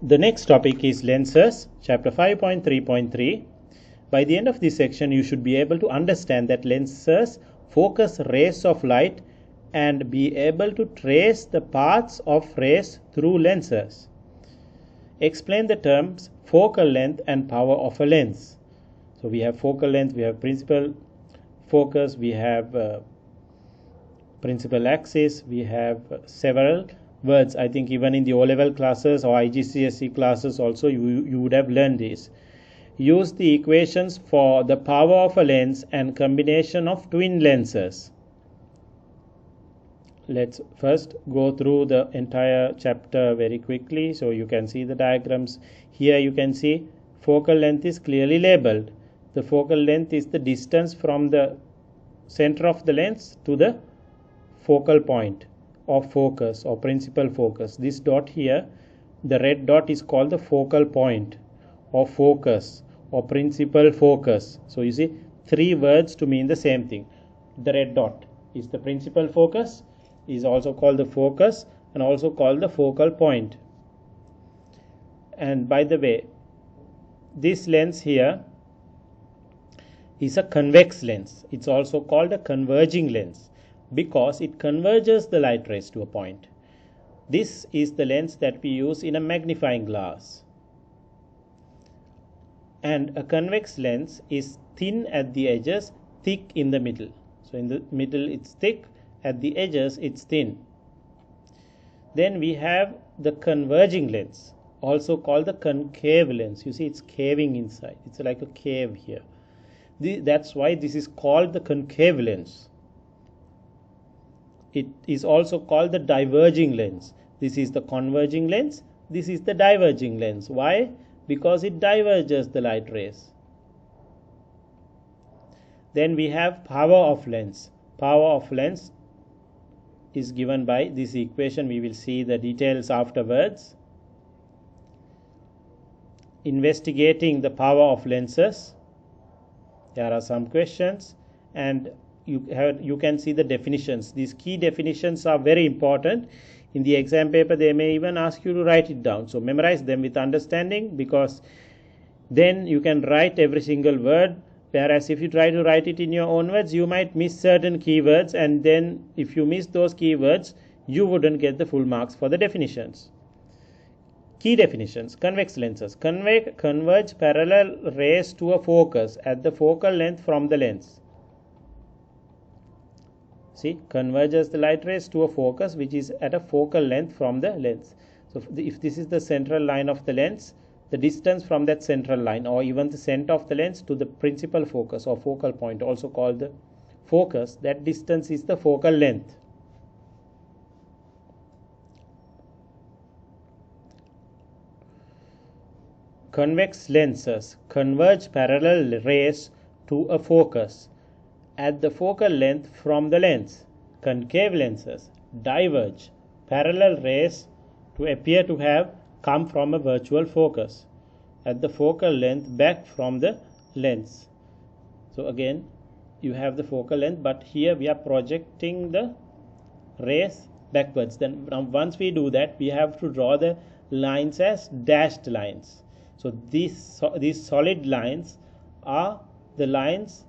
The next topic is lenses, chapter 5.3.3. By the end of this section, you should be able to understand that lenses focus rays of light and be able to trace the paths of rays through lenses. Explain the terms focal length and power of a lens. So we have focal length, we have principal focus, we have principal axis, we have several words. I think even in the O-level classes or IGCSE classes also you would have learned this. Use the equations for the power of a lens and combination of twin lenses. Let's first go through the entire chapter very quickly so you can see the diagrams. Here you can see focal length is clearly labeled. The focal length is the distance from the center of the lens to the focal point of focus or principal focus. This dot here, the red dot, is called the focal point or focus or principal focus. So you see three words to mean the same thing. The red dot is the principal focus, is also called the focus and also called the focal point. And by the way, this lens here is a convex lens. It's also called a converging lens because it converges the light rays to a point. This is the lens that we use in a magnifying glass. And a convex lens is thin at the edges, thick in the middle. So in the middle it's thick, at the edges it's thin. Then we have the converging lens, also called the concave lens. You see it's caving inside. It's like a cave here. That's why this is called the concave lens. It is also called the diverging lens. This is the converging lens. This is the diverging lens. Why? Because it diverges the light rays. Then we have power of lens. Power of lens is given by this equation. We will see the details afterwards. Investigating the power of lenses. There are some questions and you can see the definitions. These key definitions are very important. In the exam paper they may even ask you to write it down. So memorize them with understanding, because then you can write every single word. Whereas if you try to write it in your own words, you might miss certain keywords, and then if you miss those keywords, you wouldn't get the full marks for the definitions. Key definitions. Convex lenses converge parallel rays to a focus at the focal length from the lens. See, converges the light rays to a focus which is at a focal length from the lens. So if this is the central line of the lens, the distance from that central line or even the center of the lens to the principal focus or focal point, also called the focus, that distance is the focal length. Convex lenses converge parallel rays to a focus at the focal length from the lens. Concave lenses diverge parallel rays to appear to have come from a virtual focus at the focal length back from the lens. So again you have the focal length, but here we are projecting the rays backwards. Then now once we do that, we have to draw the lines as dashed lines. So these solid lines are the lines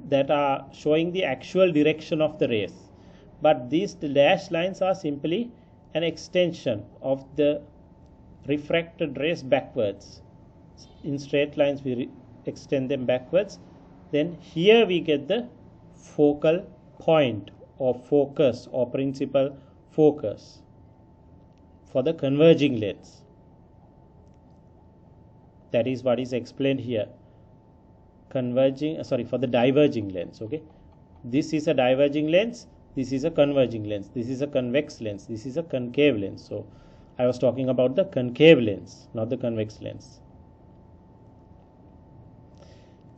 that are showing the actual direction of the rays, but these dashed lines are simply an extension of the refracted rays backwards. In straight lines we extend them backwards. Then here we get the focal point or focus or principal focus for the converging lens. That is what is explained here. For the diverging lens. Okay, this is a diverging lens, this is a converging lens, this is a convex lens, this is a concave lens. So I was talking about the concave lens, not the convex lens.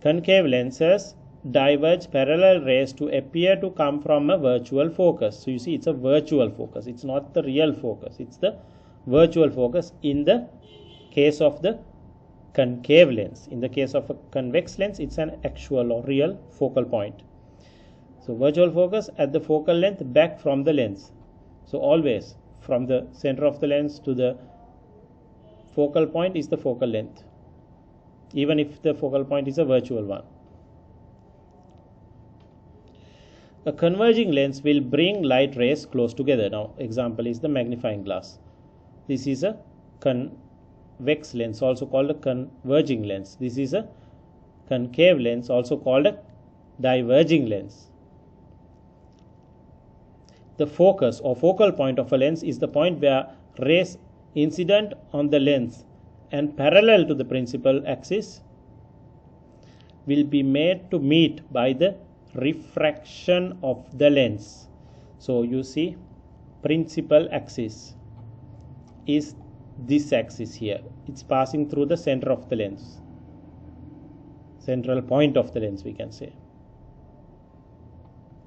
Concave lenses diverge parallel rays to appear to come from a virtual focus. So you see it's a virtual focus, it's not the real focus, it's the virtual focus in the case of the concave lens. In the case of a convex lens, it's an actual or real focal point. So virtual focus at the focal length back from the lens. So always from the center of the lens to the focal point is the focal length, even if the focal point is a virtual one. A converging lens will bring light rays close together. Now, example is the magnifying glass. This is a convex lens, also called a converging lens. This is a concave lens, also called a diverging lens. The focus or focal point of a lens is the point where rays incident on the lens and parallel to the principal axis will be made to meet by the refraction of the lens. So you see, principal axis is this axis here. It's passing through the center of the lens, central point of the lens, we can say.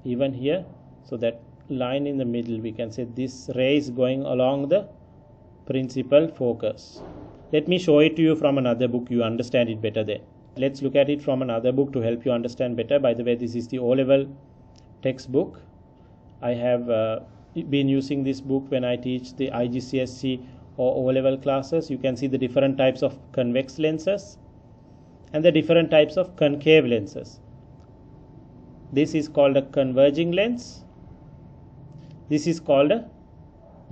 Even here, so that line in the middle, we can say this ray is going along the principal focus. Let me show it to you from another book, you understand it better then. Let's look at it from another book to help you understand better. By the way, this is the O-level textbook. I have been using this book when I teach the IGCSE or O-level classes. You can see the different types of convex lenses and the different types of concave lenses. This is called a converging lens. This is called a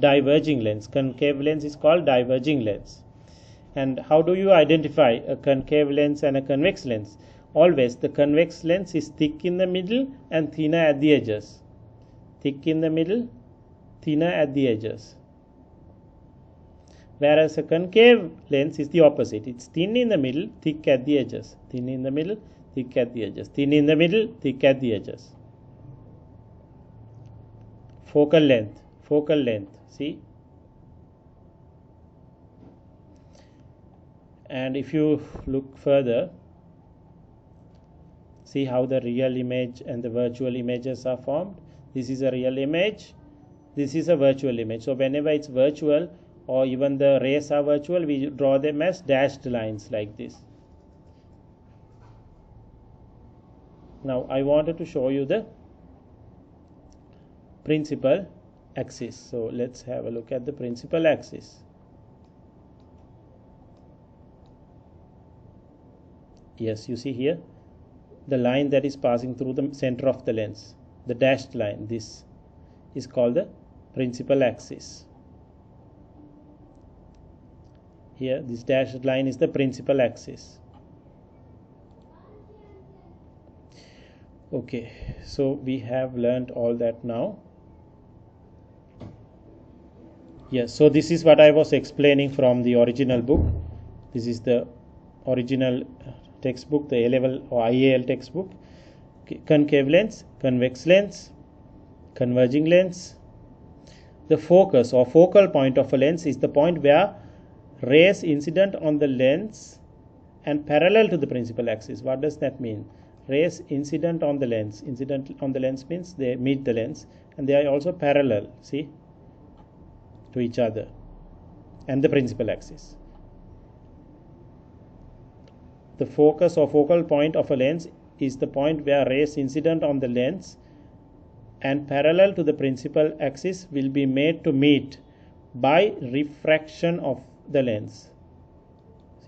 diverging lens. Concave lens is called diverging lens. And how do you identify a concave lens and a convex lens? Always the convex lens is thick in the middle and thinner at the edges. Thick in the middle, thinner at the edges. Whereas a concave lens is the opposite. It's thin in the middle, thick at the edges. Thin in the middle, thick at the edges. Thin in the middle, thick at the edges. Focal length, see? And if you look further, see how the real image and the virtual images are formed. This is a real image, this is a virtual image. So whenever it's virtual or even the rays are virtual, we draw them as dashed lines like this. Now I wanted to show you the principal axis. So let's have a look at the principal axis. Yes, you see here the line that is passing through the center of the lens, the dashed line. This is called the principal axis. Here this dashed line is the principal axis. Okay, so we have learned all that now. Yes, so this is what I was explaining from the original book. This is the original textbook, the A-level or IAL textbook. Concave lens, convex lens, converging lens. The focus or focal point of a lens is the point where rays incident on the lens and parallel to the principal axis. What does that mean? Rays incident on the lens. Incident on the lens means they meet the lens and they are also parallel, see, to each other and the principal axis. The focus or focal point of a lens is the point where rays incident on the lens and parallel to the principal axis will be made to meet by refraction of the lens.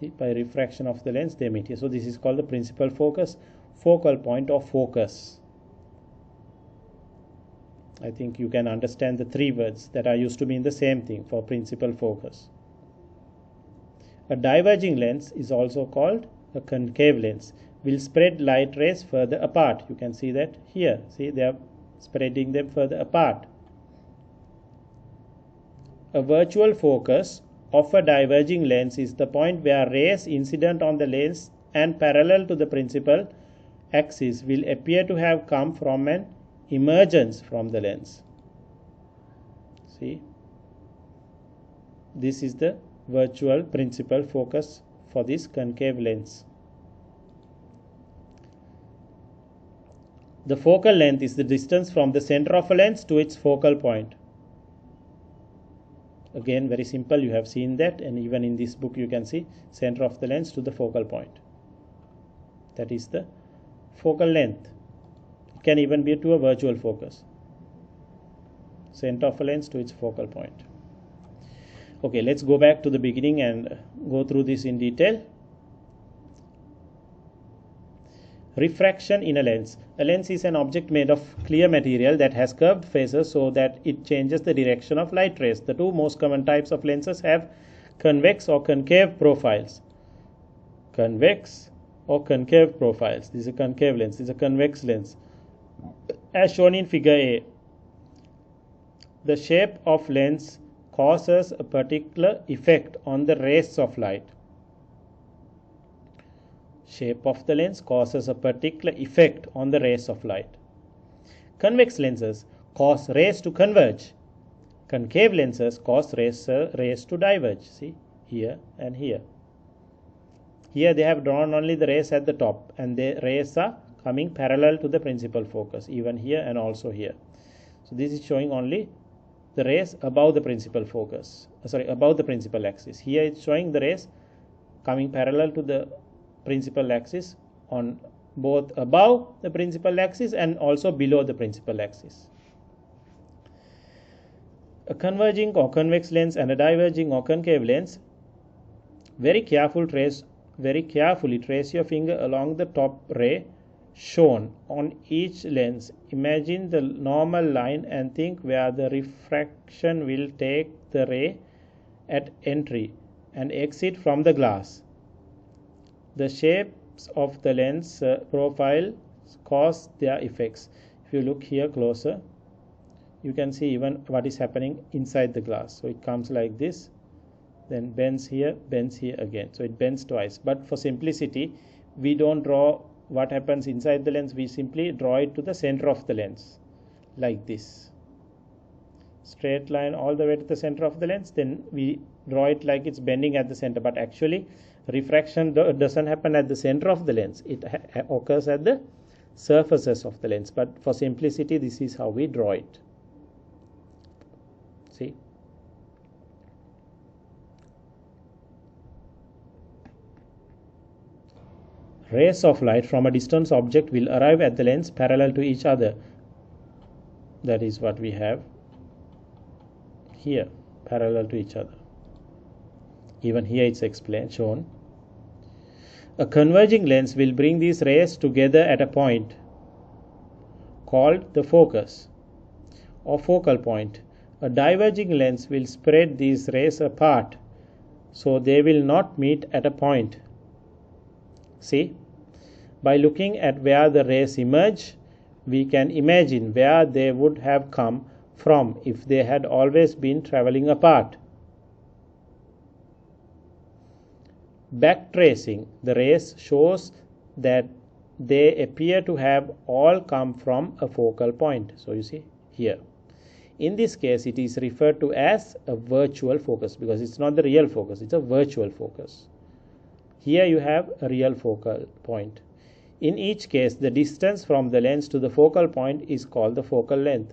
See, by refraction of the lens they meet here. So this is called the principal focus, focal point or focus. I think you can understand the three words that are used to mean the same thing for principal focus. A diverging lens is also called a concave lens, will spread light rays further apart. You can see that here. See, they are spreading them further apart. A virtual focus of a diverging lens is the point where rays incident on the lens and parallel to the principal axis will appear to have come from an emergence from the lens. See, this is the virtual principal focus for this concave lens. The focal length is the distance from the center of a lens to its focal point. Again, very simple, you have seen that, and even in this book you can see center of the lens to the focal point. That is the focal length. It can even be to a virtual focus. Center of a lens to its focal point. Okay, let's go back to the beginning and go through this in detail. Refraction in a lens. A lens is an object made of clear material that has curved faces so that it changes the direction of light rays. The two most common types of lenses have convex or concave profiles. Convex or concave profiles. This is a concave lens. This is a convex lens. As shown in figure A, the shape of lens causes a particular effect on the rays of light. Shape of the lens causes a particular effect on the rays of light. Convex lenses cause rays to converge. Concave lenses cause rays to diverge. See, here and here. Here they have drawn only the rays at the top, and the rays are coming parallel to the principal focus, even here and also here. So this is showing only the rays above the principal focus, above the principal axis. Here it's showing the rays coming parallel to the principal axis on both above the principal axis and also below the principal axis. A converging or convex lens and a diverging or concave lens. Very carefully trace your finger along the top ray shown on each lens. Imagine the normal line and think where the refraction will take the ray at entry and exit from the glass. The shapes of the lens profile cause their effects. If you look here closer, you can see even what is happening inside the glass. So it comes like this, then bends here again. So it bends twice. But for simplicity, we don't draw what happens inside the lens. We simply draw it to the center of the lens, like this. Straight line all the way to the center of the lens. Then we draw it like it's bending at the center. But actually, refraction doesn't happen at the center of the lens. It occurs at the surfaces of the lens. But for simplicity, this is how we draw it. See? Rays of light from a distant object will arrive at the lens parallel to each other. That is what we have here, parallel to each other. Even here it's shown. A converging lens will bring these rays together at a point called the focus or focal point. A diverging lens will spread these rays apart so they will not meet at a point. See, by looking at where the rays emerge, we can imagine where they would have come from if they had always been traveling apart. Backtracing the rays shows that they appear to have all come from a focal point. So you see here. In this case, it is referred to as a virtual focus because it's not the real focus, it's a virtual focus. Here you have a real focal point. In each case, the distance from the lens to the focal point is called the focal length.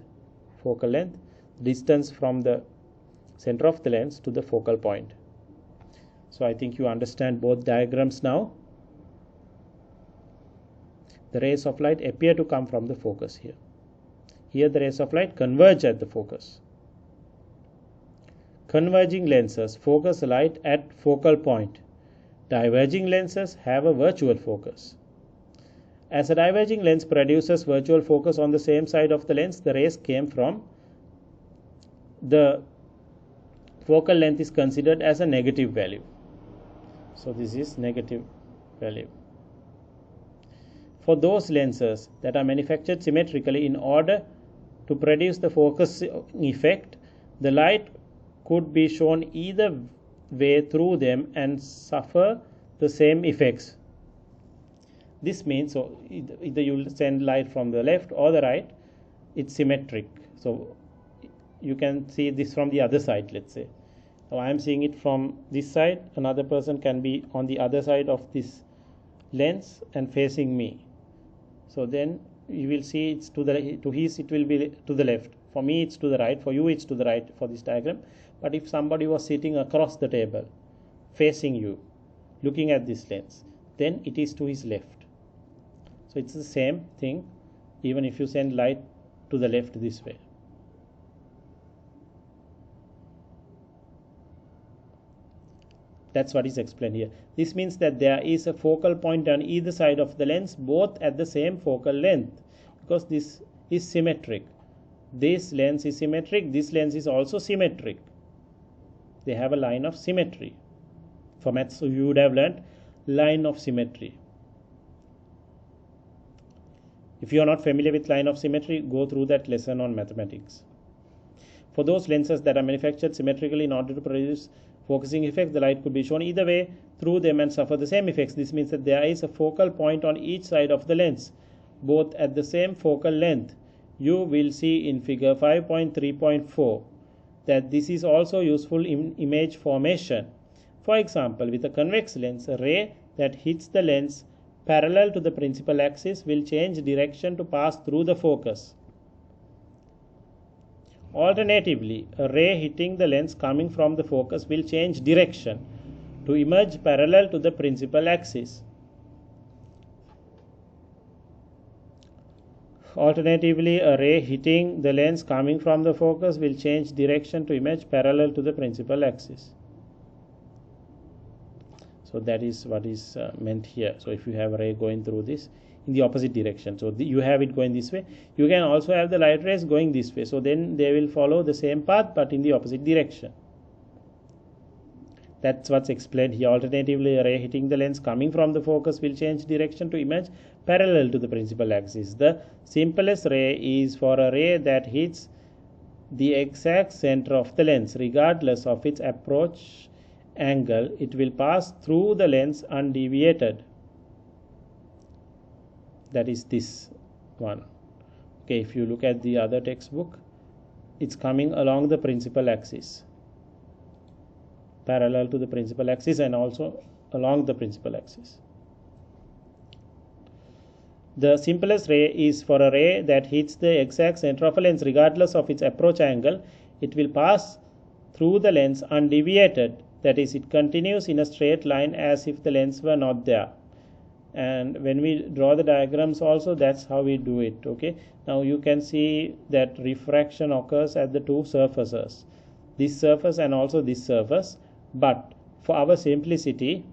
Focal length, distance from the center of the lens to the focal point. So I think you understand both diagrams now. The rays of light appear to come from the focus here. Here the rays of light converge at the focus. Converging lenses focus light at focal point. Diverging lenses have a virtual focus. As a diverging lens produces virtual focus on the same side of the lens, the rays came from the focal length is considered as a negative value. So this is negative value. For those lenses that are manufactured symmetrically, in order to produce the focus effect, the light could be shown either way through them and suffer the same effects. This means so either you will send light from the left or the right, it's symmetric. So you can see this from the other side, let's say. So I am seeing it from this side, another person can be on the other side of this lens and facing me. So then you will see it's to his it will be to the left. For me it's to the right, for you it's to the right for this diagram. But if somebody was sitting across the table, facing you, looking at this lens, then it is to his left. So it's the same thing even if you send light to the left this way. That's what is explained here. This means that there is a focal point on either side of the lens, both at the same focal length, because this is symmetric. This lens is symmetric, this lens is also symmetric. They have a line of symmetry. For maths, so you would have learned line of symmetry. If you are not familiar with line of symmetry, go through that lesson on mathematics. For those lenses that are manufactured symmetrically in order to produce focusing effects, the light could be shown either way through them and suffer the same effects. This means that there is a focal point on each side of the lens, both at the same focal length. You will see in figure 5.3.4 that this is also useful in image formation. For example, with a convex lens, a ray that hits the lens parallel to the principal axis will change direction to pass through the focus. Alternatively, a ray hitting the lens coming from the focus will change direction to emerge parallel to the principal axis. Alternatively, a ray hitting the lens coming from the focus will change direction to emerge parallel to the principal axis. So that is what is meant here. So if you have a ray going through this in the opposite direction, so you have it going this way, you can also have the light rays going this way. So then they will follow the same path but in the opposite direction. That's what's explained here. Alternatively, a ray hitting the lens coming from the focus will change direction to emerge parallel to the principal axis. The simplest ray is for a ray that hits the exact center of the lens. Regardless of its approach angle, it will pass through the lens undeviated. That is this one. Okay, if you look at the other textbook, it's coming along the principal axis, parallel to the principal axis and also along the principal axis. The simplest ray is for a ray that hits the exact center of a lens. Regardless of its approach angle, it will pass through the lens undeviated. That is, it continues in a straight line as if the lens were not there. And when we draw the diagrams also, that's how we do it. Okay, now you can see that refraction occurs at the two surfaces, this surface and also this surface. But for our simplicity,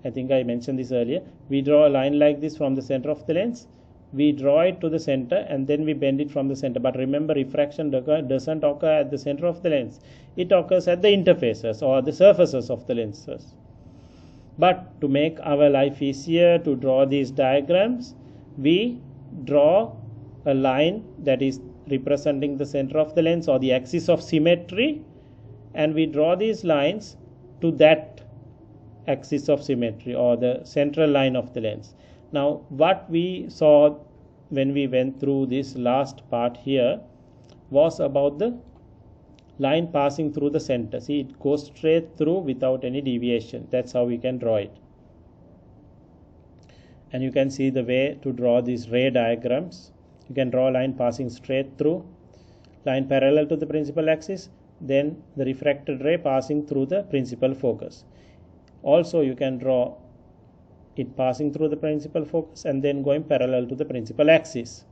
I think I mentioned this earlier, we draw a line like this from the center of the lens, we draw it to the center and then we bend it from the center. But remember, refraction doesn't occur at the center of the lens, it occurs at the interfaces or the surfaces of the lenses. But to make our life easier to draw these diagrams, we draw a line that is representing the center of the lens or the axis of symmetry, and we draw these lines to that axis of symmetry or the central line of the lens. Now what we saw when we went through this last part here was about the line passing through the center. See, it goes straight through without any deviation. That's how we can draw it. And you can see the way to draw these ray diagrams. You can draw a line passing straight through, line parallel to the principal axis, then the refracted ray passing through the principal focus. Also you can draw it passing through the principal focus and then going parallel to the principal axis.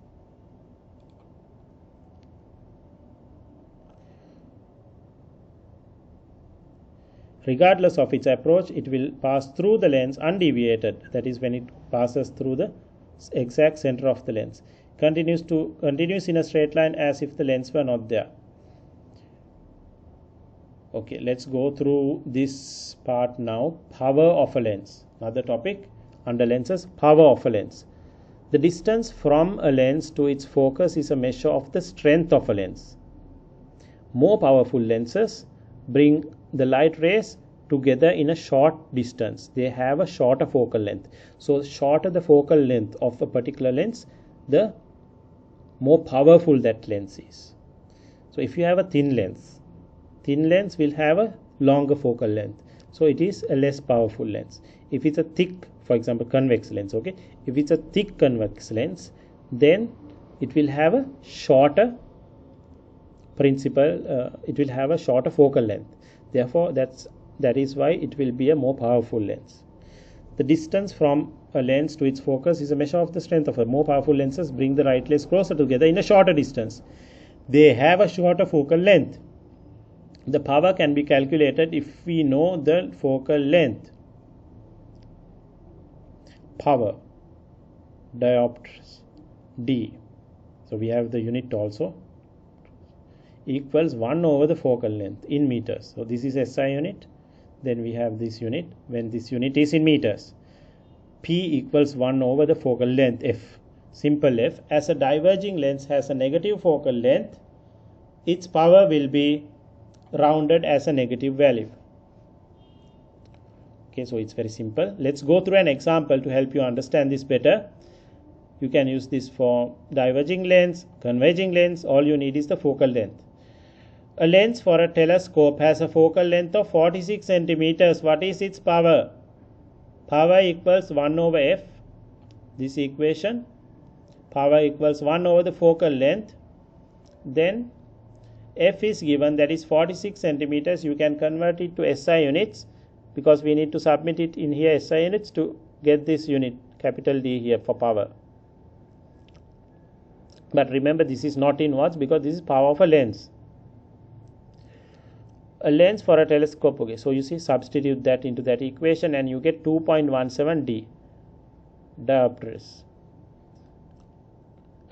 Regardless of its approach, it will pass through the lens undeviated. That is, when it passes through the exact center of the lens. Continues in a straight line as if the lens were not there. Okay, let's go through this part now. Power of a lens. Another topic under lenses, power of a lens. The distance from a lens to its focus is a measure of the strength of a lens. More powerful lenses bring the light rays together in a short distance. They have a shorter focal length. So shorter the focal length of a particular lens, the more powerful that lens is. So if you have a thin lens will have a longer focal length. So it is a less powerful lens. If it's a thick, for example, convex lens, okay, if it's a thick convex lens, then it will have a shorter it will have a shorter focal length. Therefore, that is why it will be a more powerful lens. The distance from a lens to its focus is a measure of the strength of a more powerful lenses bring the light rays closer together in a shorter distance. They have a shorter focal length. The power can be calculated if we know the focal length. Power diopters D, so we have the unit also, equals 1 over the focal length in meters. So this is SI unit, then we have this unit when this unit is in meters. P equals 1 over the focal length F, simple F. As a diverging lens has a negative focal length, its power will be rounded as a negative value. Okay, so it's very simple. Let's go through an example to help you understand this better. You can use this for diverging lens, converging lens. All you need is the focal length. A lens for a telescope has a focal length of 46 centimeters. What is its power? Power equals 1 over F. This equation. Power equals 1 over the focal length. Then F is given, that is 46 centimeters. You can convert it to SI units because we need to submit it in here SI units to get this unit, capital D here for power. But remember, this is not in watts because this is power of a lens. A lens for a telescope. Okay, so you see, substitute that into that equation and you get 2.17 D diopters.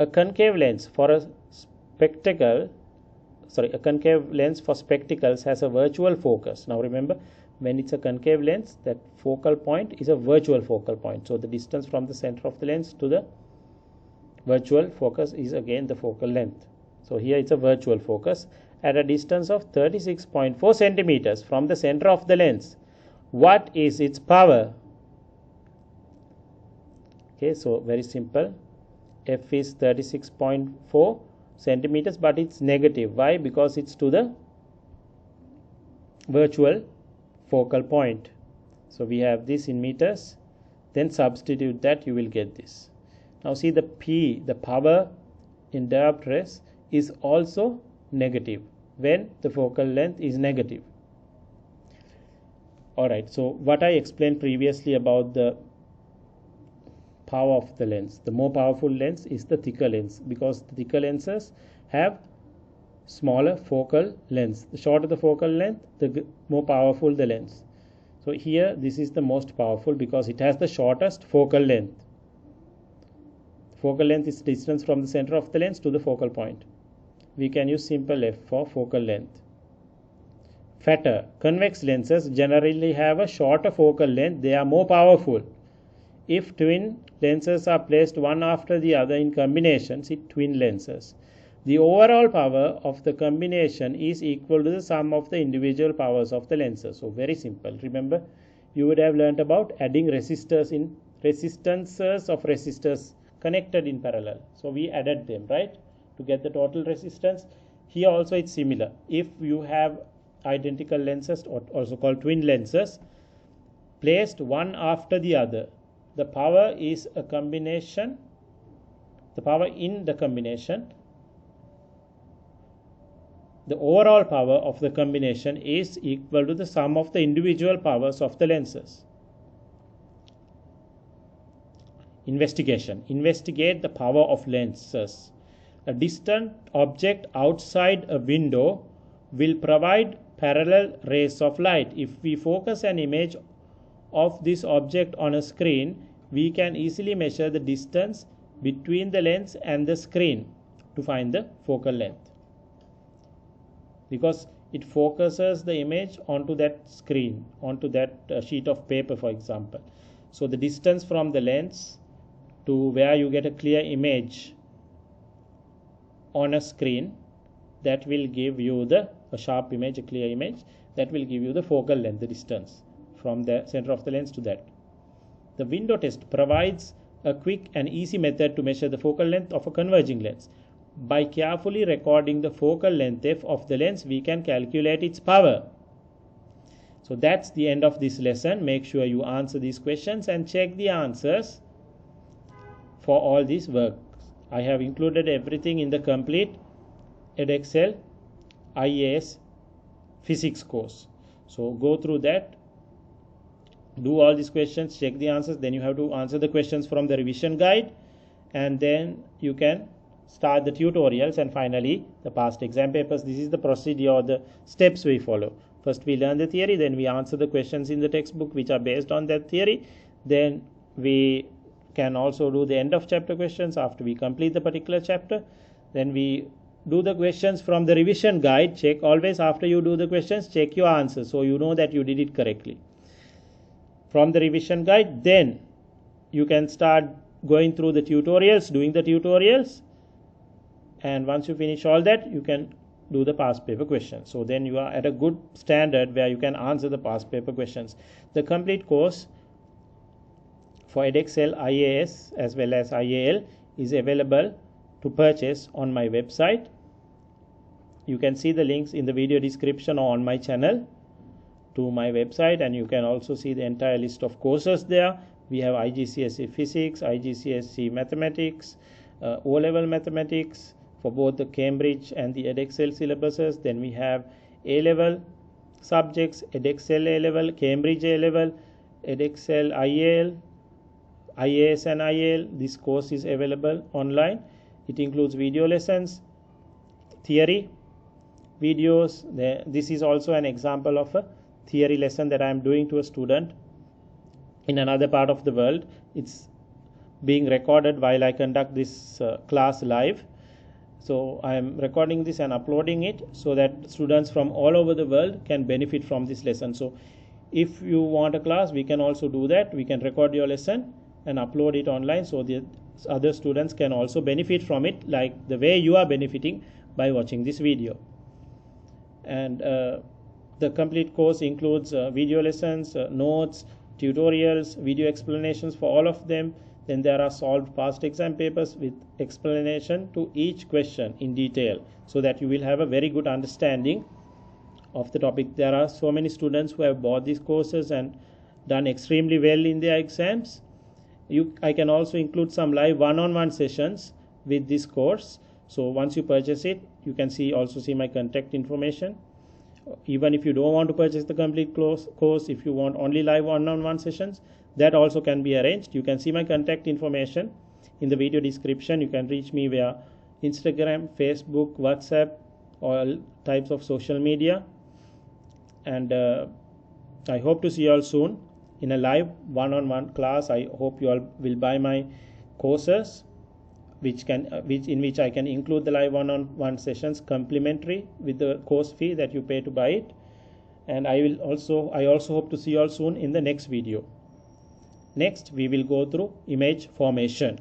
A concave lens for a concave lens for spectacles has a virtual focus. Now remember, when it's a concave lens, that focal point is a virtual focal point. So the distance from the center of the lens to the virtual focus is again the focal length. So here it's a virtual focus at a distance of 36.4 centimeters from the center of the lens. What is its power? Okay, so very simple. F is 36.4 centimeters, but it's negative. Why? Because it's to the virtual focal point. So we have this in meters, then substitute that, you will get this. Now see, the P, the power in diopters, is also negative when the focal length is negative. Alright, so what I explained previously about the power of the lens, the more powerful lens is the thicker lens, because the thicker lenses have smaller focal length. The shorter the focal length, the more powerful the lens. So here this is the most powerful because it has the shortest focal length. Focal length is distance from the center of the lens to the focal point. We can use simple F for focal length. Fatter convex lenses generally have a shorter focal length. They are more powerful. If twin lenses are placed one after the other in combination, see, twin lenses, the overall power of the combination is equal to the sum of the individual powers of the lenses. So very simple. Remember, you would have learnt about adding resistors in resistances of resistors connected in parallel. So we added them, right, to get the total resistance. Here also it's similar. If you have identical lenses, or also called twin lenses, placed one after the other, the power is a combination, the power in the combination, the overall power of the combination is equal to the sum of the individual powers of the lenses. Investigation. Investigate the power of lenses. A distant object outside a window will provide parallel rays of light. If we focus an image of this object on a screen, we can easily measure the distance between the lens and the screen to find the focal length, because it focuses the image onto that screen, onto that sheet of paper, for example. So the distance from the lens to where you get a clear image on a screen, that will give you a sharp image, a clear image, that will give you the focal length, the distance from the center of the lens to that. The window test provides a quick and easy method to measure the focal length of a converging lens. By carefully recording the focal length f of the lens, we can calculate its power. So that's the end of this lesson. Make sure you answer these questions and check the answers for all these works. I have included everything in the complete Edexcel IAS Physics course. So go through that, do all these questions, check the answers, then you have to answer the questions from the revision guide, and then you can start the tutorials, and finally the past exam papers. This is the procedure or the steps we follow. First we learn the theory, then we answer the questions in the textbook which are based on that theory. Then we can also do the end of chapter questions after we complete the particular chapter. Then we do the questions from the revision guide. Check always after you do the questions, check your answers so you know that you did it correctly from the revision guide. Then you can start going through the tutorials, doing the tutorials, and once you finish all that, you can do the past paper questions. So then you are at a good standard where you can answer the past paper questions. The complete course for Edexcel IAS as well as IAL is available to purchase on my website. You can see the links in the video description or on my channel to my website, and you can also see the entire list of courses there. We have IGCSE Physics, IGCSE Mathematics, O-level Mathematics for both the Cambridge and the Edexcel syllabuses. Then we have A-level subjects, Edexcel A-level, Cambridge A-level, Edexcel IAL, IAS and IAL. This course is available online. It includes video lessons, theory videos. This is also an example of a theory lesson that I am doing to a student in another part of the world. It's being recorded while I conduct this class live. So I am recording this and uploading it so that students from all over the world can benefit from this lesson. So if you want a class, we can also do that. We can record your lesson and upload it online so that other students can also benefit from it, like the way you are benefiting by watching this video. And the complete course includes video lessons, notes, tutorials, video explanations for all of them. Then there are solved past exam papers with explanation to each question in detail, so that you will have a very good understanding of the topic. There are so many students who have bought these courses and done extremely well in their exams. I can also include some live one-on-one sessions with this course. So once you purchase it, you can also see my contact information. Even if you don't want to purchase the complete course, if you want only live one-on-one sessions, that also can be arranged. You can see my contact information in the video description. You can reach me via Instagram, Facebook, WhatsApp, all types of social media. And I hope to see you all soon in a live one-on-one class. I hope you all will buy my courses, in which I can include the live one-on-one sessions complimentary with the course fee that you pay to buy it. And I also hope to see you all soon in the next video. Next, we will go through image formation.